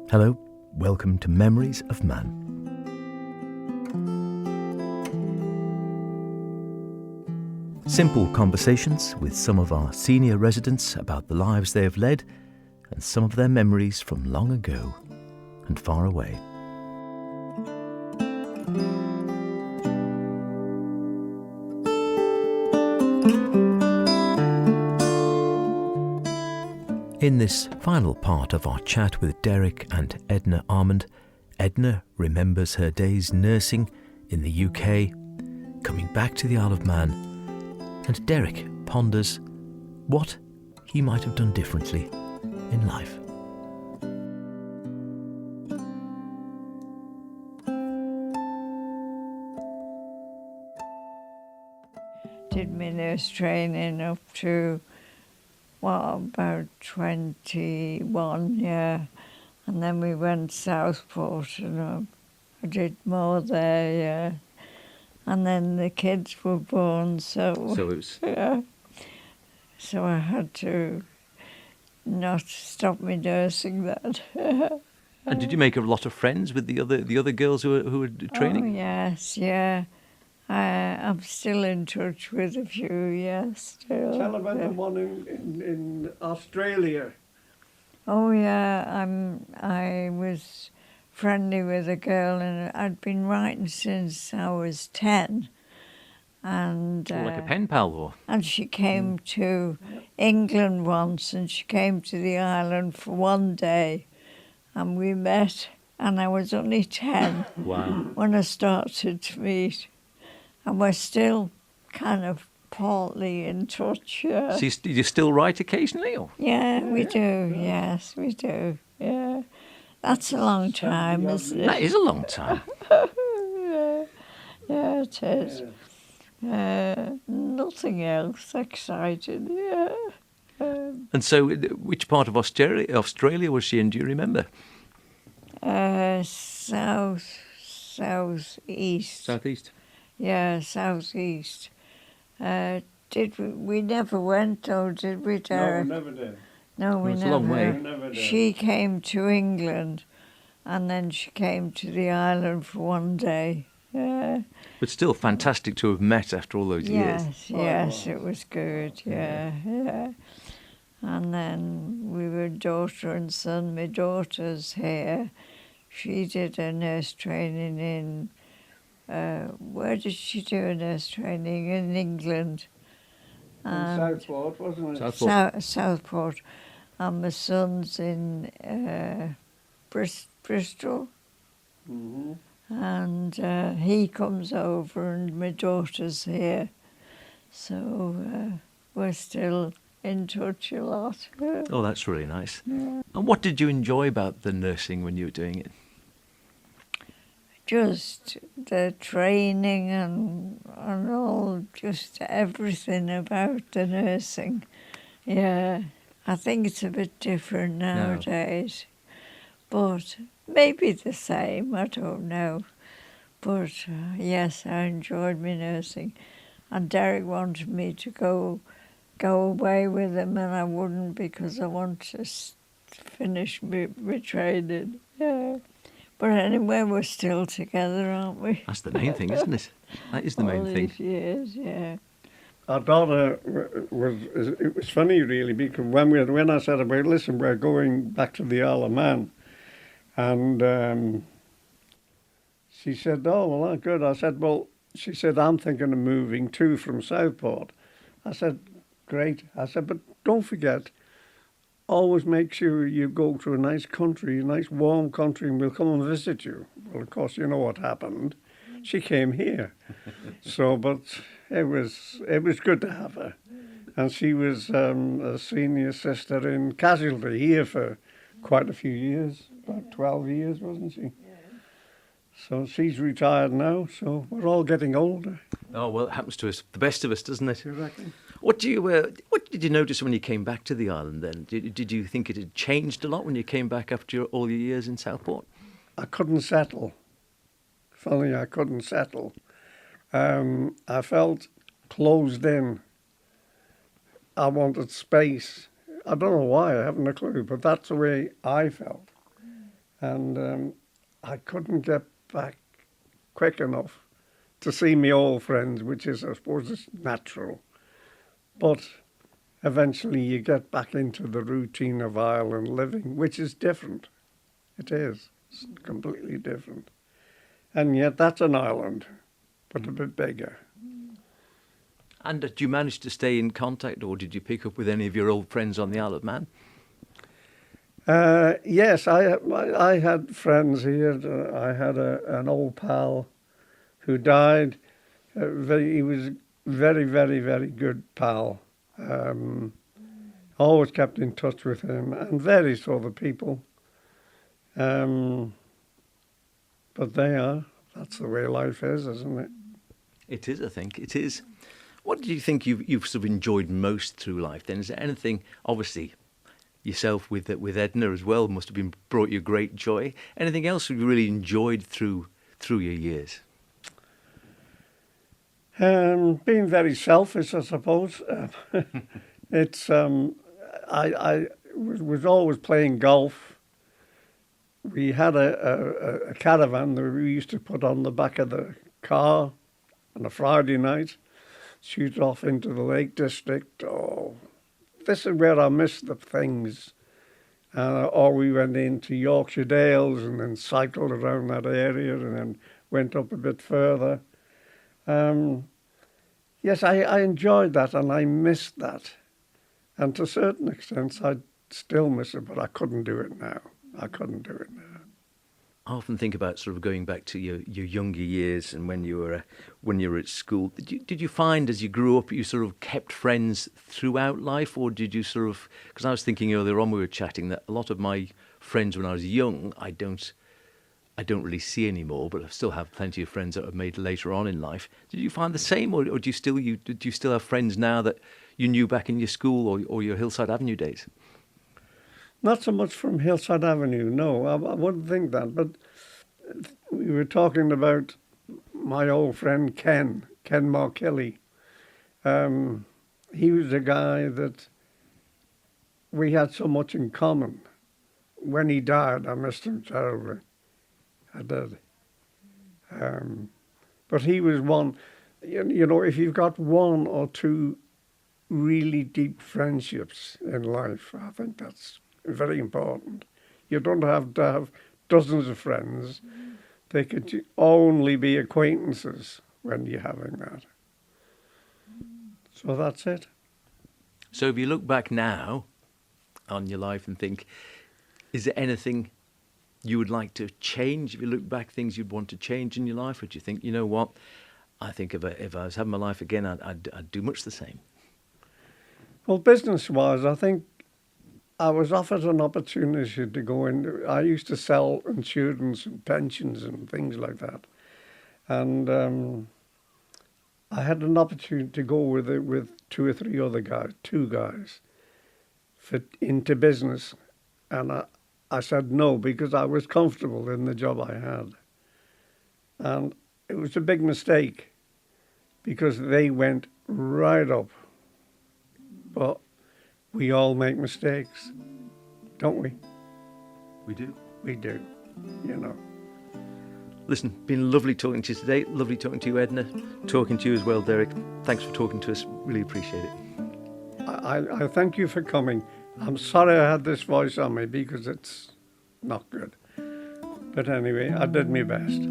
Hello, welcome to Memories of Mann. Simple conversations with some of our senior residents about the lives they have led and some of their memories from long ago and far away. In this final part of our chat with Derek and Edna Almond, Edna remembers her days nursing in the UK, coming back to the Isle of Man, and Derek ponders what he might have done differently in life. Did my nurse training up to about 21, yeah. And then we went Southport and I did more there, yeah. And then the kids were born, so it was... yeah. So I had to not stop me nursing that. And did you make a lot of friends with the other girls who were training? Oh, yes, yeah. I'm still in touch with a few, yes. Still. Tell about the one in Australia. Oh yeah, I was friendly with a girl, and I'd been writing since I was 10, and Like a pen pal, or? and she came to England once, and she came to the island for one day, and we met, and I was only 10 Wow. when I started to meet, and we're still kind of partly in touch. Yeah. So you still write occasionally, or? Yeah, we do. Yes, we do. Yeah, that's a long time, isn't it? That is a long time. Yeah, it is. Nothing else exciting. Yeah. And so, which part of Australia was she in? Do you remember? Southeast. Southeast. Yeah, southeast. We never went though, did we, No, Derek? we never did. No, we It's a never. long way. We never did. She came to England, and then she came to the island for one day. Yeah. But still fantastic to have met after all those years. Yes, it was good. Yeah, yeah. And then we were daughter and son. My daughter's here. She did her nurse training in. Where did she do her nurse training? In England. In Southport, wasn't it? Southport. And my son's in Bristol. Mm-hmm. And he comes over, and my daughter's here. So we're still in touch a lot. Oh, that's really nice. Yeah. And what did you enjoy about the nursing when you were doing it? Just the training and all, just everything about the nursing. Yeah, I think it's a bit different nowadays, but maybe the same, I don't know. But yes, I enjoyed my nursing, and Derek wanted me to go away with him, and I wouldn't because I want to finish my training. Yeah. But anyway, we're still together, aren't we? That's the main thing, isn't it? That is the main All thing. these years, yeah. Our daughter it was funny really, because when I said about, listen, we're going back to the Isle of Man, and she said, oh, well, that's good. I said, well, she said, I'm thinking of moving too from Southport. I said, great. I said, but don't forget, always make sure you go to a nice country, a nice warm country, and we'll come and visit you. Well, of course, you know what happened. She came here. But it was good to have her. And she was a senior sister in casualty here for quite a few years, about 12 years, wasn't she? So she's retired now, so we're all getting older. Oh, well, it happens to us, the best of us, doesn't it? You reckon? What did you notice when you came back to the island then? Did you think it had changed a lot when you came back after all your years in Southport? I couldn't settle. Funny, I couldn't settle. I felt closed in. I wanted space. I don't know why, I haven't a clue, but that's the way I felt. and I couldn't get back quick enough to see my old friends, which is, I suppose, it's natural. But eventually you get back into the routine of Ireland living, which is different. It is. It's completely different. And yet that's an island, but a bit bigger. And did you manage to stay in contact, or did you pick up with any of your old friends on the Isle of Man? Yes, I had friends here. I had an old pal who died. He was very, very, very good pal. Always kept in touch with him, and various other people. But that's the way life is, isn't it? It is, I think. It is. What do you think you've sort of enjoyed most through life then? Is there anything, obviously, yourself with Edna as well must have brought you great joy. Anything else you really enjoyed through your years? Being very selfish, I suppose. It's I was always playing golf. We had a caravan that we used to put on the back of the car on a Friday night, shoot off into the Lake District. Oh, this is where I miss the things. Or we went into Yorkshire Dales and then cycled around that area and then went up a bit further. Yes, I enjoyed that and I missed that. And to a certain extent, I still miss it, but I couldn't do it now. I couldn't do it now. I often think about sort of going back to your younger years and when you were at school. Did you find as you grew up you sort of kept friends throughout life, or did you sort of? Because I was thinking earlier on we were chatting that a lot of my friends when I was young I don't really see anymore, but I still have plenty of friends that I've made later on in life. Did you find the same, or do you still have friends now that you knew back in your school or your Hillside Avenue days? Not so much from Hillside Avenue, no. I wouldn't think that. But we were talking about my old friend Ken Markilly. He was a guy that we had so much in common. When he died, I missed him terribly. I did. But he was one, you know, if you've got one or two really deep friendships in life, I think that's very important. You don't have to have dozens of friends. They could only be acquaintances when you're having that. So that's it. So if you look back now on your life and think, is there anything you would like to change? If you look back, things you'd want to change in your life, or do you think, you know what, I think if I was having my life again, I'd do much the same? Well, business-wise, I think I was offered an opportunity to go in. I used to sell insurance and pensions and things like that. And I had an opportunity to go with two or three other guys, two guys, into business. And I said no because I was comfortable in the job I had. And it was a big mistake because they went right up. But we all make mistakes, don't we? We do. We do, you know. Listen, been lovely talking to you today. Lovely talking to you, Edna. Talking to you as well, Derek. Thanks for talking to us. Really appreciate it. I thank you for coming. I'm sorry I had this voice on me because it's not good. But anyway, I did my best.